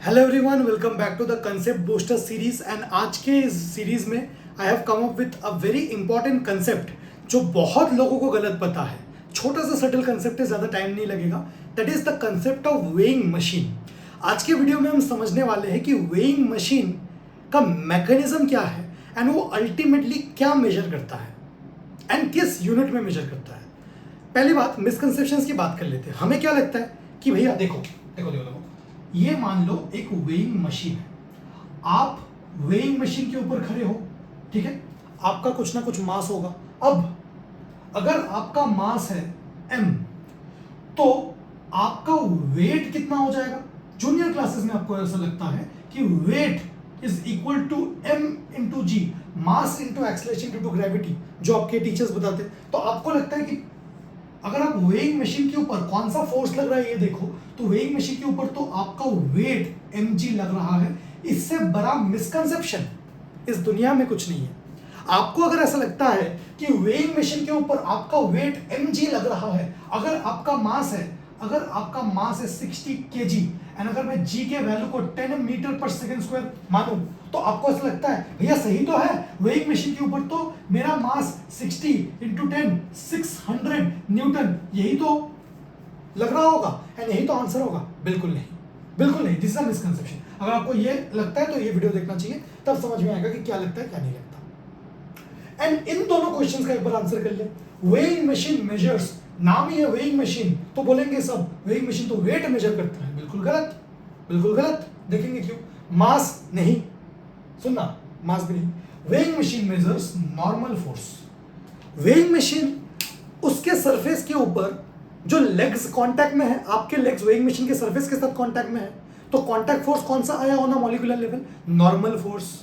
Hello everyone, welcome back to the concept booster series. And आज के इस series में I have come up with a very important concept जो बहुत लोगों को गलत पता है। छोटा सा सटल कंसेप्ट है, ज़्यादा टाइम नहीं लगेगा। That is the concept of weighing machine. आज के वीडियो में हम समझने वाले हैं कि वेइंग मशीन का मैकेनिज्म क्या है एंड वो अल्टीमेटली क्या मेजर करता है एंड किस यूनिट में मेजर करता है। पहली बात, मिसकंसेप्शंस की बात कर लेते हैं। हमें क्या लगता है कि भैया देखो देखो देखो देखो, ये मान लो एक वेइंग मशीन है। आप वेइंग मशीन के ऊपर खड़े हो, ठीक है। आपका कुछ ना कुछ मास होगा। अब अगर आपका मास है m, तो आपका वेट कितना हो जाएगा? जूनियर क्लासेस में आपको ऐसा लगता है कि weight is equal to m into g, mass into acceleration into gravity, जो आपके टीचर्स बताते हैं। तो आपको लगता है कि अगर आप वेइंग मशीन के ऊपर कौन सा फोर्स लग रहा है ये देखो, तो वेइंग मशीन के ऊपर तो आपका वेट mg लग रहा है। इससे बड़ा मिसकंसेप्शन इस दुनिया में कुछ नहीं है। आपको अगर ऐसा लगता है कि वेइंग मशीन के ऊपर आपका वेट mg लग रहा है, अगर आपका मास है 60 kg एंड अगर मैं g के वैल्यू को 10 मीटर पर सेकंड स्क्वायर मानूं, तो आपको ऐसा लगता है भैया सही तो है, वेइंग मशीन के ऊपर तो मेरा मास 60 इंटू 10 600 न्यूटन, यही तो लग रहा होगा एंड यही तो आंसर होगा। बिल्कुल नहीं, बिल्कुल नहीं। This is a misconception. अगर आपको ये लगता है तो ये वीडियो देखना चाहिए, तब समझ में आएगा कि क्या लगता है क्या नहीं लगता। एंड इन दोनों क्वेश्चंस का एक बार आंसर कर ले। वेइंग मशीन मेजर्स, नाम ही है वेइंग मशीन, तो बोलेंगे सब वेइंग मशीन तो वेट मेजर करता है। बिल्कुल गलत, बिल्कुल गलत। देखेंगे क्यों? मास नहीं, सुनना, मास भी नहीं। Weighing machine measures normal force. Weighing machine उसके सरफेस के ऊपर जो लेग्स कांटेक्ट में है, आपके लेग्स वेइंग मशीन के सरफेस के साथ कांटेक्ट में है, तो कांटेक्ट फोर्स कौन सा आया on a molecular level? Normal force.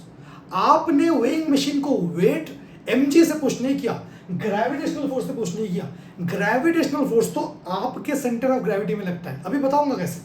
आपने वेइंग मशीन को वेट mg से पुश नहीं किया, ग्रेविटेशनल फोर्स से पुश नहीं किया। ग्रेविटेशनल फोर्स तो आपके सेंटर ऑफ ग्रेविटी में लगता है, अभी बताऊंगा कैसे।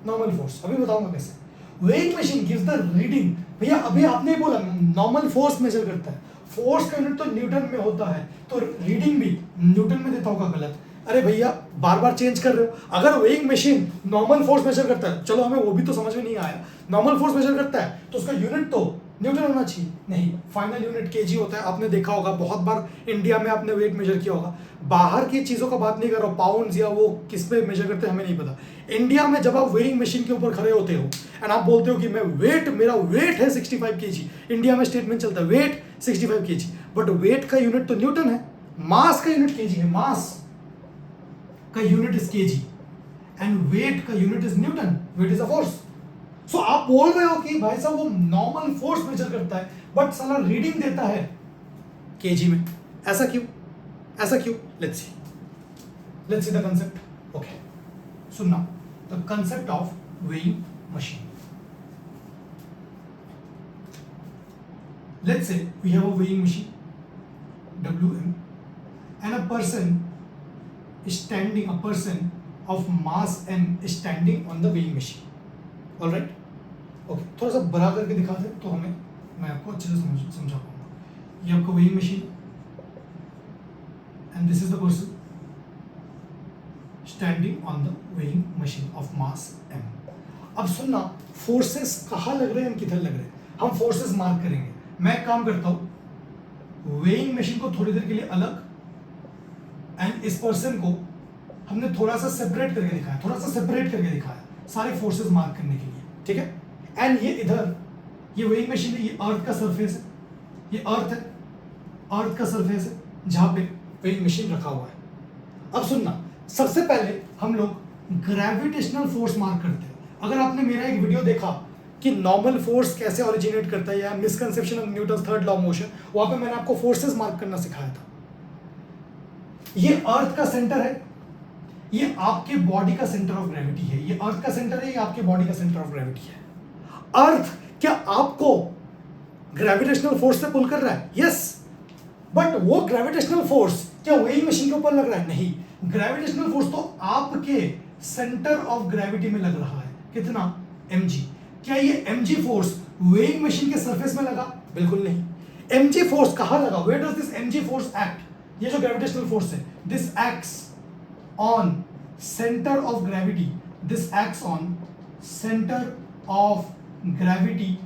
नॉर्मल फोर्स अभी बताऊंगा कैसे। Weighing machine gives the reading. भैया अभी आपने बोला नॉर्मल फोर्स मेजर करता है, फोर्स का यूनिट तो न्यूटन में होता है, तो रीडिंग भी न्यूटन में देता होगा। गलत। अरे भैया बार बार चेंज कर रहे हो। अगर weighing machine normal force measure करता है, चलो हमें वो भी तो समझ में नहीं आया, नॉर्मल फोर्स मेजर करता है तो उसका यूनिट तो न्यूटन होना चाहिए। नहीं, फाइनल यूनिट केजी होता है। आपने देखा होगा बहुत बार, इंडिया में आपने वेट मेजर किया होगा। बाहर की चीज़ों का बात नहीं कर रहा हूँ, पाउंड्स या वो किस पे मेजर करते हैं हमें नहीं पता। इंडिया में जब आप वेइंग मशीन के ऊपर खड़े होते हो एंड आप बोलते हो कि मेरा वेट है 65 केजी, इंडिया में स्टेटमेंट चलता है वेट 65 केजी, बट वेट का यूनिट तो न्यूटन है, मास का यूनिट केजी है, मास का unit is KG and weight का unit is newton, weight is a force. So आप बोल रहे हो कि भाई साहब वो नॉर्मल फोर्स मेजर करता है बट साला रीडिंग देता है केजी में। ऐसा क्यों? ऐसा क्यों? Let's see the concept. Okay, सुनना, the concept of weighing machine. Let's say we have a weighing machine WM and a person of mass m is standing on the weighing machine. All right? Okay, थोड़ा सा बड़ा करके दिखा दे तो मैं आपको अच्छे से समझा पाऊंगा। ये आपका weighing machine and this is the person standing on the weighing machine of mass m। अब सुनना, फोर्सेस कहाँ लग रहे हैं, किधर लग रहे हैं, हम फोर्सेस मार्क करेंगे। मैं एक काम करता हूं, वेइंग मशीन को थोड़ी देर के लिए अलग एंड इस पर्सन को हमने थोड़ा सा सेपरेट करके दिखाया, सारे फोर्सेस मार्क करने के लिए, ठीक है। एंड ये इधर, ये वेइंग मशीन है, ये अर्थ का सरफेस है, ये अर्थ का सरफेस है जहां पे वेइंग मशीन रखा हुआ है। अब सुनना, सबसे पहले हम लोग ग्रेविटेशनल फोर्स मार्क करते हैं। अगर आपने मेरा एक वीडियो देखा कि नॉर्मल फोर्स कैसे ओरिजिनेट करता है या misconception of Newton third law of motion, वहां पे मैंने आपको फोर्सेस मार्क करना सिखाया था। ये अर्थ का सेंटर है, ये आपके बॉडी का सेंटर ऑफ ग्रेविटी है। ये अर्थ का सेंटर है, ये आपके बॉडी का सेंटर ऑफ ग्रेविटी है। अर्थ क्या आपको ग्रेविटेशनल फोर्स से पुल कर रहा है? यस, बट वो ग्रेविटेशनल फोर्स क्या वेइंग मशीन के ऊपर लग रहा है? नहीं, ग्रेविटेशनल फोर्स तो आपके सेंटर ऑफ ग्रेविटी में लग रहा है। कितना? mg। क्या ये mg फोर्स वेइंग मशीन के सरफेस में लगा? बिल्कुल नहीं। mg फोर्स कहां लगा? Where does this mg force act? ये जो ग्रेविटेशनल फोर्स है, this acts on centre of gravity, this acts on centre of gravity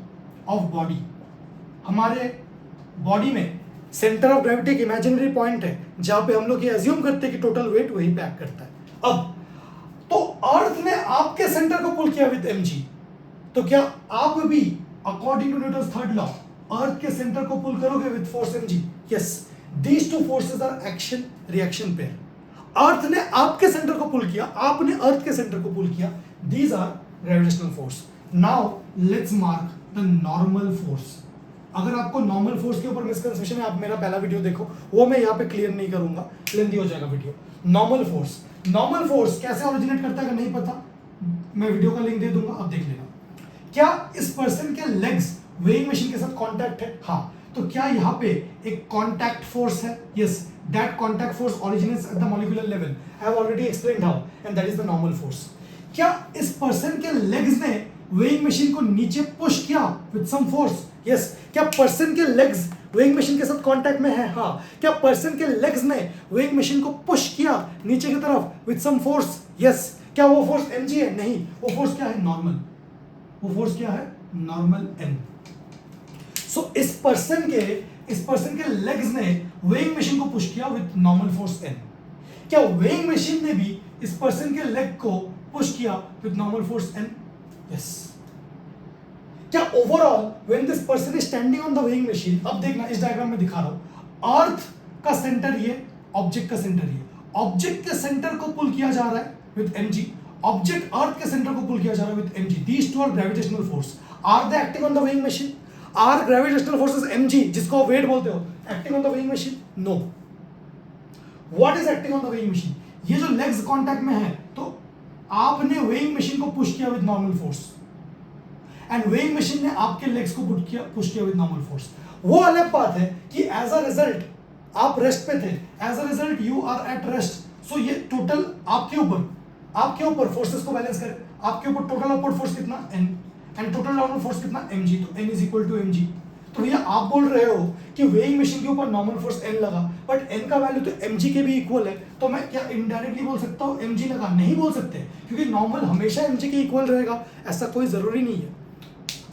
of body. हमारे बॉडी में सेंटर ऑफ ग्रेविटी एक इमेजिनरी पॉइंट है जहां पे हम लोग ये एज्यूम करते हैं कि टोटल वेट वही पे एक्ट करता है। अब तो अर्थ ने आपके सेंटर को पुल किया विद mg, तो क्या आप भी according to Newton's third law earth के सेंटर को पुल करोगे with force mg? Yes, these two forces are action reaction pair. Earth ने आपके सेंटर को पुल किया, आपने अर्थ के सेंटर को पुल किया, these are gravitational force. Now let's mark the normal force. अगर आपको नॉर्मल फोर्स के ऊपर मिसकंसेप्शन है, आप मेरा पहला वीडियो देखो, वो मैं यहाँ पे क्लियर नहीं करूंगा, लेंथी हो जाएगा वीडियो। नॉर्मल फोर्स कैसे ओरिजिनेट करता है अगर नहीं पता, मैं वीडियो का लिंक दे दूंगा, आप देख लेना। क्या इस पर्सन के लेग्स वेइंग मशीन के साथ कांटेक्ट है? हाँ, तो क्या यहाँ पे एक कांटेक्ट फोर्स है? Yes, that contact force originates at the molecular level. I have already explained how, and that is the normal force. क्या इस पर्सन के लेग्स ने वेइंग मशीन को नीचे पुश किया विद सम फोर्स? यस, क्या person के लेग्स वेइंग मशीन के साथ कांटेक्ट में है? हाँ। क्या पर्सन के लेग्स ने वेइंग मशीन को पुश किया नीचे की तरफ विद सम फोर्स? यस। क्या वो फोर्स mg है? नहीं, वो फोर्स क्या है? नॉर्मल। वो फोर्स क्या है? Normal n। सो इस पर्सन के लेग्स ने वेइंग मशीन को पुश किया विद नॉर्मल फोर्स n। क्या वेइंग मशीन ने भी इस पर्सन के लेग को पुश किया with normal force n? Yes. क्या overall when this person is standing on the weighing machine, अब देखना इस डायग्राम में दिखा रहा हूं, अर्थ का सेंटर ये, ऑब्जेक्ट का सेंटर ये, ऑब्जेक्ट के सेंटर को पुल किया जा रहा है विद mg, ऑब्जेक्ट अर्थ के सेंटर को पुल किया जा रहा है with mg। These two are gravitational force. Are they acting on the weighing machine? Are gravitational forces mg, जिसको आप वेट बोलते हो, acting on the weighing machine? No. What is acting on the weighing machine? ये जो legs contact में है, तो आपने वेइंग मशीन को पुश किया with normal force, and weighing machine ने आपके लेग्स को पुश किया विद नॉर्मल फोर्स। वो अलग बात है कि एज अ रिजल्ट आप रेस्ट पे थे, as a result you are at rest. So ये टोटल आपके ऊपर फोर्सेस को बैलेंस करें, आपके ऊपर टोटल अपवर्ड फोर्स कितना? n, and total downward force कितना? mg। तो n is equal to mg। तो भैया आप बोल रहे हो कि वेइंग मशीन के ऊपर नॉर्मल फोर्स n लगा, बट n का वैल्यू तो mg के भी इक्वल है, तो मैं क्या इनडायरेक्टली बोल सकता हूँ mg लगा? नहीं बोल सकते, क्योंकि नॉर्मल हमेशा mg के इक्वल रहेगा, ऐसा कोई जरूरी नहीं है।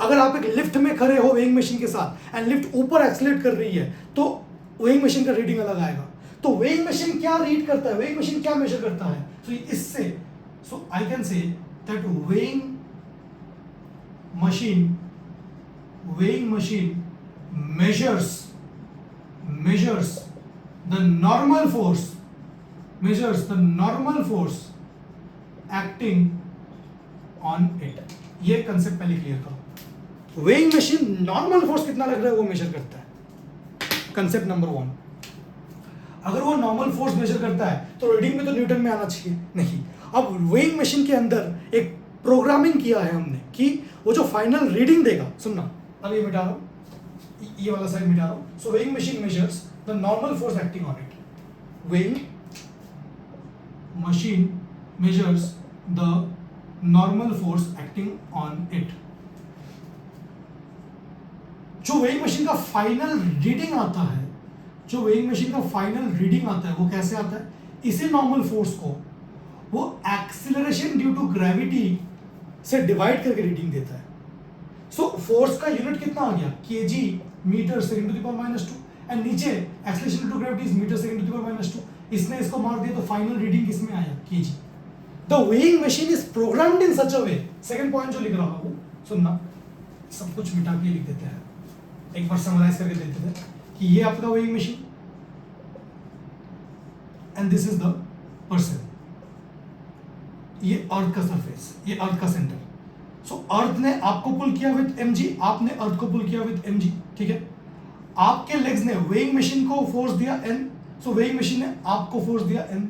अगर आप एक लिफ्ट में खड़े हो वेइंग मशीन के साथ, एंड लिफ्ट ऊपर एक्सेलरेट कर रही है, तो वेइंग मशीन का रीडिंग अलग आएगा। तो वेइंग मशीन क्या रीड करता है, वेइंग मशीन क्या मेजर करता है? तो इससे I can say that weighing machine measures the normal force acting on it। ये कंसेप्ट पहले क्लियर करो। वेइंग मशीन नॉर्मल फोर्स कितना लग रहा है वो मेजर करता है, कंसेप्ट नंबर 1। अगर वो नॉर्मल फोर्स मेजर करता है तो रीडिंग में तो न्यूटन में आना चाहिए, नहीं। अब वेइंग मशीन के अंदर एक प्रोग्रामिंग किया है हमने कि वो जो फाइनल रीडिंग देगा, सुनना, अब ये मिटा रहा हूं, ये वाला साइड मिटा रहा हूं। So weighing machine measures the normal force acting on it. Weighing machine measures the normal force acting on it. जो वेइंग मशीन का फाइनल रीडिंग आता है, वो कैसे आता है? इसी नॉर्मल फोर्स को वो एक्सीलरेशन ड्यू टू ग्रेविटी से डिवाइड करके रीडिंग देता है। सो फोर्स का यूनिट कितना आ गया? kg metre second to the power -2, and नीचे acceleration due to gravity is metre second to the power -2। इसने इसको मार दिया तो फाइनल रीडिंग किसमें आया? kg। The weighing machine is programmed in such a way. Second point जो लिख रहा हूं, सुनना, सब कुछ मिटा के लिख देते हैं, एक बार समराइज करके देते थे कि ये आपका weighing machine and this is the person, ये अर्थ का सरफेस, ये अर्थ का सेंटर। सो अर्थ ने आपको पुल किया विद mg, आपने अर्थ को पुल किया विद mg, ठीक है। आपके लेग्स ने वेइंग मशीन को फोर्स दिया n, सो वेइंग मशीन ने आपको फोर्स दिया n।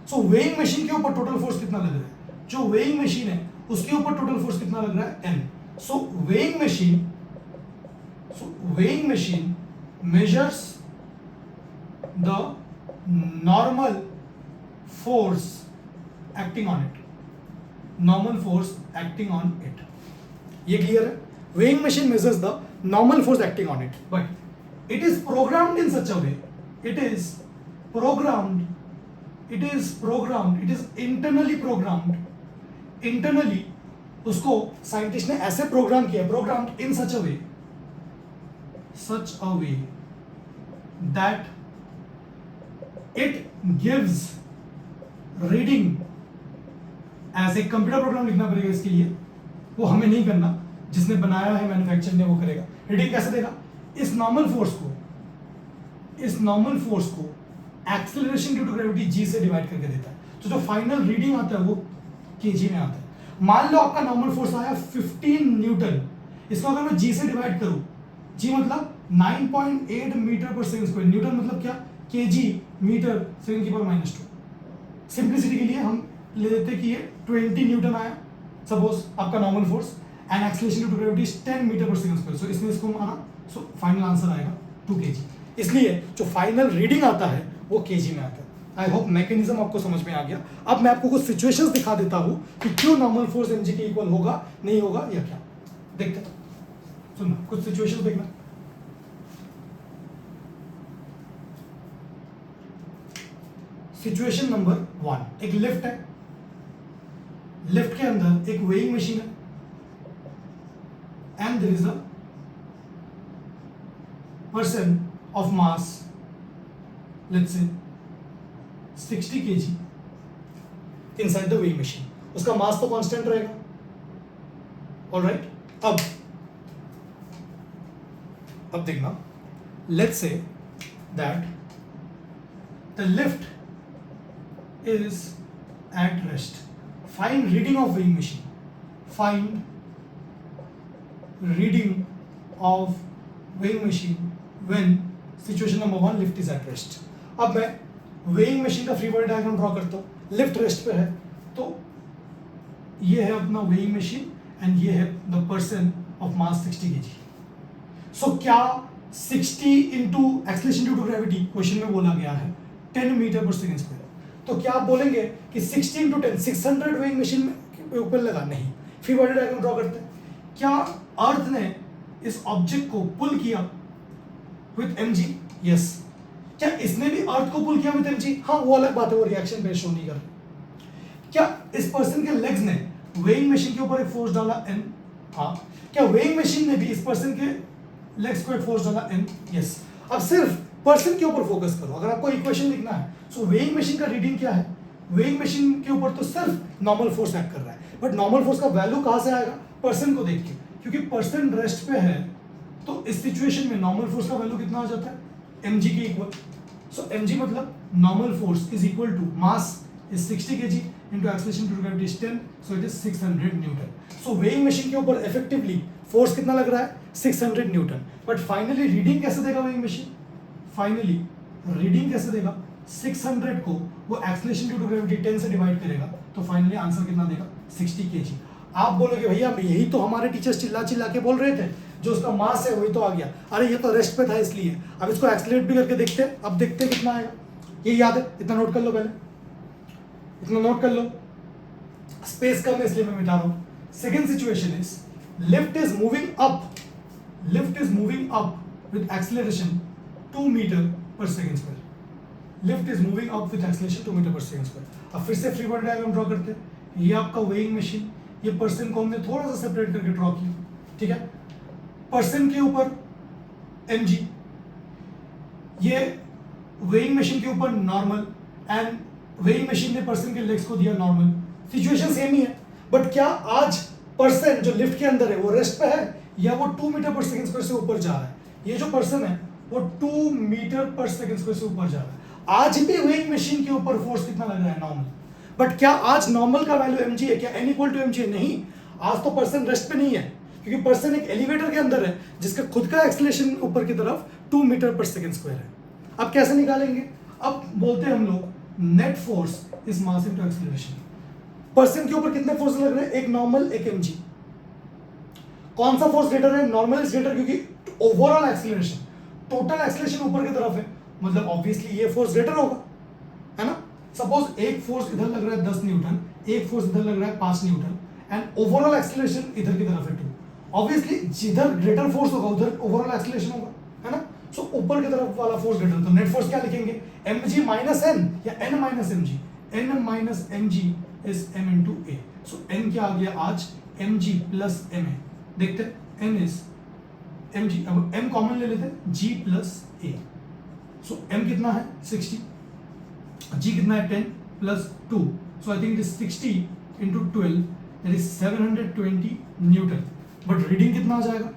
सो वेइंग मशीन के ऊपर टोटल फोर्स कितना लग रहा है? जो वेइंग मशीन है उसके ऊपर टोटल फोर्स कितना लग रहा है? n। So weighing machine measures the normal force acting on it। ये क्लियर है? weighing machine measures the normal force acting on it, but it is programmed in such a way, it is internally programmed उसको scientist ने ऐसे program किया, program in such a way that it gives reading as a computer program लिखना पड़ेगा इसके लिए, वो हमें नहीं करना, जिसने बनाया है मैन्युफैक्चर ने वो करेगा। रीडिंग कैसे देगा? इस नॉर्मल फोर्स को acceleration due to gravity G से डिवाइड करके देता है। तो जो फाइनल रीडिंग आता है वो केजी में आता है। मान लो आपका नॉर्मल फोर्स आया 15 न्यूटन, इसको अगर मैं जी से डिवाइड करूं, जी मतलब 9.8 metre per second square, Newton मतलब क्या? केजी मीटर सेकंड की पावर -2। सिंप्लिसिटी के लिए हम ले लेते कि ये 20 न्यूटन आया सपोज आपका normal force, and acceleration due to gravity is 10 metre per second square. So इसमें इसको माना, सो फाइनल आंसर आएगा 2 kg। इसलिए जो फाइनल रीडिंग आता है वो केजी में आता है। आई होप मैकेनिज्म आपको समझ में आ गया। अब मैं आपको कुछ सिचुएशंस दिखा देता हूं कि क्यों नॉर्मल फोर्स mg के इक्वल होगा, नहीं होगा या क्या। देखते हैं, सुनना कुछ सिचुएशंस देखना। सिचुएशन नंबर 1, एक लिफ्ट है, लिफ्ट के अंदर एक वेइंग मशीन है and there is a person of mass let's say 60 kg inside the weighing machine। उसका मास तो कांस्टेंट रहेगा, ऑलराइट। अब देखना, let's say that the lift is at rest। Find reading of weighing machine। Find reading of weighing machine when situation number 1 lift is at rest। अब मैं weighing machine का free body diagram draw करता हूँ। Lift rest पे है, तो ये है अपना weighing machine एंड ये है the person of mass 60 kg। So क्या 60 into acceleration due to gravity question में बोला गया है 10 मीटर पर सेकेंड स्क्वायर, तो क्या आप बोलेंगे कि 60 इंटू 10 600 वेइंग मशीन के ऊपर लगा? नहीं। फ्री बॉडी डायग्राम ड्रॉ करते हैं। क्या अर्थ ने इस ऑब्जेक्ट को पुल किया विथ mg? यस। क्या इसने भी अर्थ को पुल किया विथ mg? हाँ, वो अलग बात है, वो रिएक्शन पे शो नहीं कर रहा। क्या इस पर्सन के लेग्स ने वेइंग मशीन के ऊपर एक फोर्स डाला n? हाँ। क्या वेइंग मशीन ने भी इस पर्सन के लेग्स को एक फोर्स डाला n? यस। अब सिर्फ पर्सन के ऊपर फोकस करो। अगर आपको इक्वेशन लिखना है, सो वेइंग मशीन का रीडिंग क्या है? वेइंग मशीन के ऊपर तो सिर्फ नॉर्मल फोर्स एक्ट कर रहा है, बट नॉर्मल फोर्स का वैल्यू कहां से आएगा? पर्सन को देख के, क्योंकि पर्सन रेस्ट पे है, तो इस सिचुएशन में नॉर्मल फोर्स का वैल्यू कितना आ जाता है? mg के इक्वल। सो mg मतलब normal force is equal to mass is 60 kg into acceleration due to gravity is 10, so it is 600 Newton. So weighing machine के ऊपर इफेक्टिवली फोर्स कितना लग रहा है? 600 न्यूटन। बट फाइनली रीडिंग कैसे देगा वेइंग मशीन? फाइनली रीडिंग कैसे देगा? 600 को वो एक्सेलरेशन ड्यू टू ग्रेविटी 10 से डिवाइड करेगा, तो फाइनली आंसर कितना देगा? 60 kg। आप बोलोगे भैया यही तो हमारे टीचर्स चिल्ला चिल्ला के बोल रहे थे, जो उसका मास है वही तो आ गया। अरे ये तो रेस्ट पे था इसलिए। अब इसको एक्सेलरेट भी करके देखते हैं, अब देखते हैं कितना आएगा। ये याद है, इतना नोट कर लो, पहले इतना नोट कर लो। स्पेस कम है इसलिए मैं मिटा रहा हूं। Second situation is lift is moving up with acceleration 2 metre per second square. Lift is moving up with acceleration 2 metre per second square. अब फिर से फ्री बॉडी डायग्राम ड्रॉ करते हैं। ये आपका वेइंग मशीन, ये पर्सन को हमने थोड़ा सा सेपरेट करके ड्रॉ किया, ठीक है। पर्सन के ऊपर mg, ये वेइंग मशीन के ऊपर नॉर्मल, एंड वेइंग मशीन ने पर्सन के लेग्स को दिया नॉर्मल। सिचुएशन सेम ही है, बट क्या आज पर्सन जो लिफ्ट के अंदर है वो रेस्ट पे है या वो 2 मीटर पर सेकेंड स्क्वायर से ऊपर जा रहा है? ये जो पर्सन है वो 2 मीटर पर सेकेंड स्क्वायर से ऊपर जा रहा है। आज भी वेइंग मशीन के ऊपर फोर्स कितना लग रहा है? नॉर्मल। बट क्या आज नॉर्मल का वैल्यू mg है? क्या n इक्वल टू mg है? नहीं। आज तो पर्सन रेस्ट पे नहीं है, क्योंकि पर्सन एक एलिवेटर के अंदर है जिसका खुद का एक्सेलरेशन ऊपर की तरफ 2 मीटर पर सेकेंड स्क्वायर है। अब कैसे निकालेंगे? अब बोलते हैं हम लोग net force is mass into acceleration. Person के ऊपर कितने फोर्स लग रहे हैं? एक नॉर्मल, एक mg। कौन सा फोर्स ग्रेटर है? नॉर्मल इज ग्रेटर, क्योंकि ओवरऑल एक्सेलरेशन, टोटल एक्सेलरेशन ऊपर की तरफ है, मतलब ऑब्वियसली ये फोर्स ग्रेटर होगा, है ना। सपोज एक फोर्स इधर लग रहा है 10 न्यूटन, एक फोर्स इधर लग रहा है 5 न्यूटन, एंड ओवरऑल एक्सेलरेशन इधर की तरफ है 2। ऑब्वियसली जिधर ग्रेटर फोर्स होगा उधर ओवरऑल एक्सेलरेशन होगा, है ना। सो ऊपर की तरफ वाला फोर्स ग्रेटर, तो नेट फोर्स क्या लिखेंगे? mg माइनस n या n minus mg। n minus mg is m into a। So n क्या आ गया आज? mg प्लस ma, देखते हैं n इज mg, अब m कॉमन ले लेते हैं, g plus a, so m कितना है 60, g कितना है 10 plus 2, so I think it is 60 into 12 that is 720 Newton, but reading कितना आ जाएगा,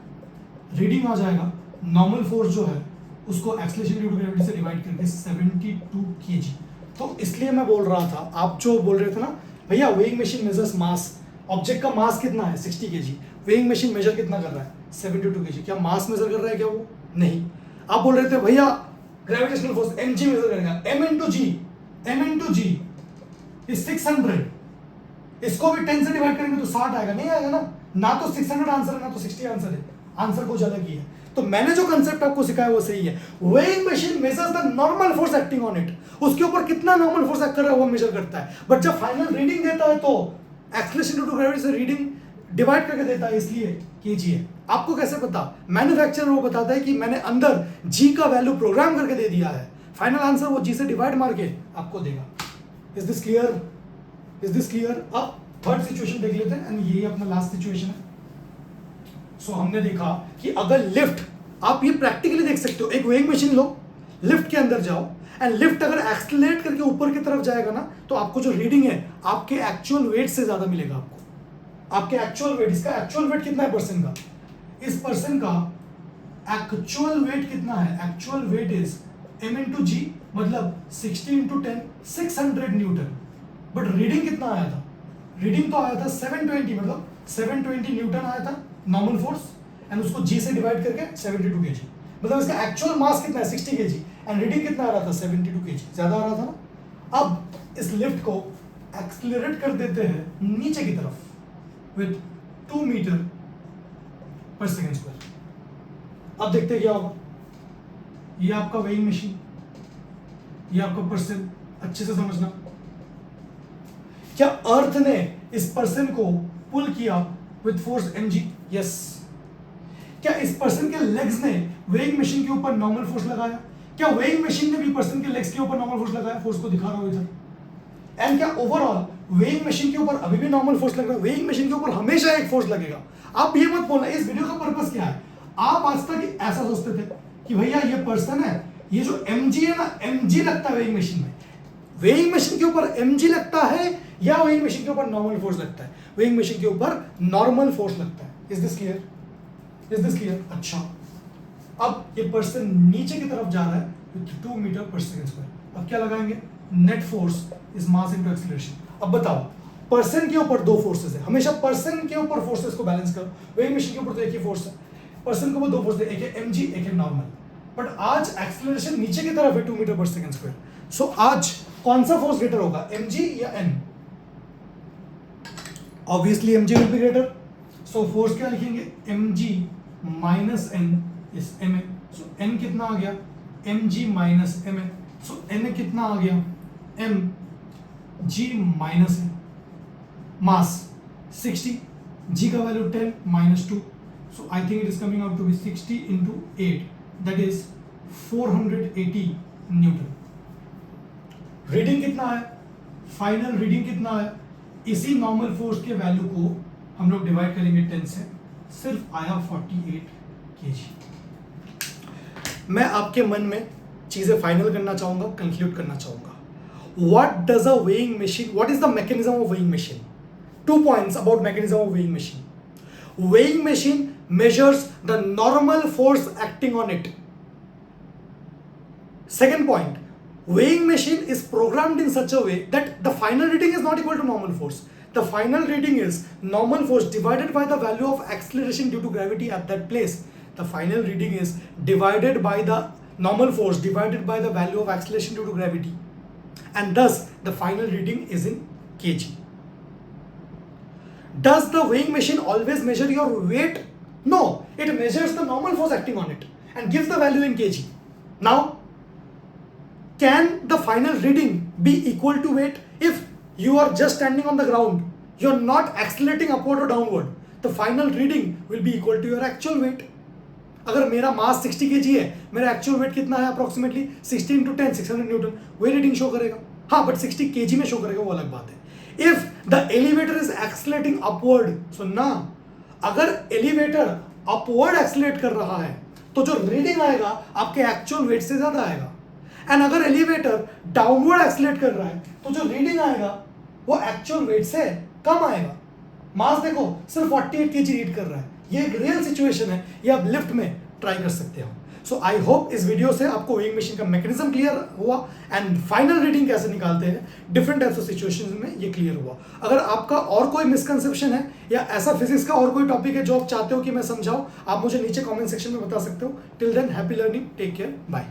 रीडिंग आ जाएगा नॉर्मल फोर्स जो है उसको एक्सेलरेशन ड्यू टू ग्रेविटी से डिवाइड करके 72 kg। तो इसलिए मैं बोल रहा था, आप जो बोल रहे थे ना भैया वेइंग मशीन मेजर्स मास, ऑब्जेक्ट का मास कितना है 60 kg, वेइंग मशीन मेजर कितना कर रहा है 72 kg, क्या मास मेजर कर रहा है क्या वो? नहीं। आप बोल रहे थे भैया ग्रेविटेशनल फोर्स mg मेजर करेगा, m इंटू जी इज 600, इसको भी 10 से डिवाइड करेंगे तो 60 आएगा, नहीं आएगा ना तो 600 आंसर है ना तो 60 आंसर है, आंसर कुछ अलग ही है। तो मैंने जो कंसेप्ट आपको सिखाया वो सही है, weighing machine measures the normal force acting on it, उसके ऊपर कितना नॉर्मल फोर्स एक्ट कर रहा है वो मेजर करता है, बट जब फाइनल रीडिंग देता है तो एक्सेलरेशन ड्यू टू ग्रेविटी से रीडिंग डिवाइड करके देता है, इसलिए केजी है। आपको कैसे पता? मैन्युफैक्चरर वो बताता है कि मैंने अंदर जी का वैल्यू प्रोग्राम करके दे दिया है, फाइनल आंसर वो जी से डिवाइड मार के आपको देगा। Is this clear? Is this clear? अब थर्ड सिचुएशन देख लेते हैं, एंड यही अपना लास्ट सिचुएशन है। सो हमने देखा कि अगर लिफ्ट, आप ये प्रैक्टिकली देख सकते हो, एक वेइंग मशीन लो, लिफ्ट के अंदर जाओ, एंड लिफ्ट अगर एक्सलेट करके ऊपर की तरफ जाएगा ना तो आपको जो रीडिंग है आपके एक्चुअल वेट से ज्यादा मिलेगा आपको, आपके एक्चुअल वेट, इसका एक्चुअल वेट कितना है पर्सन का, इस पर्सन का एक्चुअल वेट कितना है, actual weight is m into G, मतलब 60 इंटू 10 600 न्यूटन, बट रीडिंग कितना आया था, रीडिंग तो आया था 720, मतलब 720 न्यूटन आया था नॉर्मल फोर्स, एंड उसको जी से डिवाइड करके 72 kg, मतलब इसका एक्चुअल मास कितना है 60 kg, एंड रीडिंग कितना आ रहा था 72 kg, ज्यादा आ रहा था ना। अब इस लिफ्ट को एक्सलेरेट कर देते हैं नीचे की तरफ with 2 metre per second square. अब देखते हैं क्या होगा, ये आपका वेइंग मशीन, ये आपका पर्सन, अच्छे से समझना, क्या अर्थ ने इस पर्सन को पुल किया विद फोर्स mg? यस। क्या इस पर्सन के लेग्स ने वेइंग मशीन के ऊपर नॉर्मल फोर्स लगाया? क्या वेइंग मशीन ने भी पर्सन के लेग्स के ऊपर नॉर्मल फोर्स लगाया? फोर्स को दिखा रहा हूं इधर। एंड क्या ओवरऑल वेइंग मशीन के ऊपर अभी भी नॉर्मल फोर्स लग रहा है? वेइंग मशीन के ऊपर हमेशा एक फोर्स लगेगा। आप ये मत बोलना, इस वीडियो का पर्पस क्या है, आप आज तक ऐसा सोचते थे कि भैया ये पर्सन है, ये जो mg है ना, mg लगता है वेइंग मशीन में, वेइंग मशीन के ऊपर mg लगता है या वेइंग मशीन के ऊपर नॉर्मल फोर्स लगता है? वेइंग मशीन के ऊपर नॉर्मल फोर्स लगता है। Is this clear? Is this clear? अच्छा, अब ये पर्सन नीचे की तरफ जा रहा है with 2 metre per second square. अब क्या लगाएंगे? Net force is mass into acceleration. अब बताओ, पर्सन के ऊपर दो फोर्सेस है, हमेशा पर्सन के ऊपर फोर्सेस को बैलेंस करो। वेइंग मशीन के ऊपर तो एक ही फोर्स है, पर्सन के ऊपर दो फोर्स है, एक है mg एक है नॉर्मल, बट आज एक्सीलरेशन नीचे की तरफ है 2 मीटर पर सेकंड स्क्वायर। सो आज कौन सा फोर्स ग्रेटर होगा, mg या n? Obviously mg will be greater, so force क्या लिखेंगे, mg minus n is ma। So n कितना आ गया, mg माइनस ma, सो n कितना आ गया, mg माइनस n। मास 60, g का value 10 minus 2, so I think it is coming out to be 60 into 8, that is 480 Newton. Reading कितना है, final reading कितना है, इसी नॉर्मल फोर्स के वैल्यू को हम लोग डिवाइड करेंगे 10 से, सिर्फ आया 48 kg। मैं आपके मन में चीजें फाइनल करना चाहूंगा, कंक्लूड करना चाहूंगा। What does a weighing machine, what is the mechanism of weighing machine? 2 points about mechanism of weighing machine. Weighing machine measures the normal force acting on it. Second point, weighing machine is programmed in such a way that the final reading is not equal to normal force. The final reading is normal force divided by the value of acceleration due to gravity at that place. The final reading is divided by the normal force divided by the value of acceleration due to gravity. And thus the final reading is in kg. Does the weighing machine always measure your weight? No, it measures the normal force acting on it and gives the value in kg. Now, can the final reading be equal to weight? If you are just standing on the ground, you are not accelerating upward or downward, the final reading will be equal to your actual weight. अगर मेरा मास 60 kg है, मेरा actual weight कितना है approximately 60 into 10 600 Newton, वही reading show करेगा। हाँ, but 60 kg में शो करेगा वो अलग बात है। If the elevator is accelerating upward. सुनना, अगर एलिवेटर अपवर्ड एक्सलेट कर रहा है तो जो रीडिंग आएगा आपके एक्चुअल वेट से ज्यादा आएगा। एंड अगर एलिवेटर डाउनवर्ड एक्सलेट कर रहा है तो जो रीडिंग आएगा वो एक्चुअल वेट से कम आएगा। मास देखो सिर्फ 48 kg रीड कर रहा है, ये एक रियल सिचुएशन है, ये आप लिफ्ट में ट्राई कर सकते हो। सो आई होप इस वीडियो से आपको वेइंग मशीन का मैकेनिज्म क्लियर हुआ एंड फाइनल रीडिंग कैसे निकालते हैं डिफरेंट टाइप्स ऑफ सिचुएशंस में ये क्लियर हुआ। अगर आपका और कोई मिसकंसेप्शन है या ऐसा फिजिक्स का और कोई टॉपिक है जो आप चाहते हो कि मैं समझाऊं, आप मुझे नीचे कमेंट सेक्शन में बता सकते हो। Till then happy learning, take care, bye.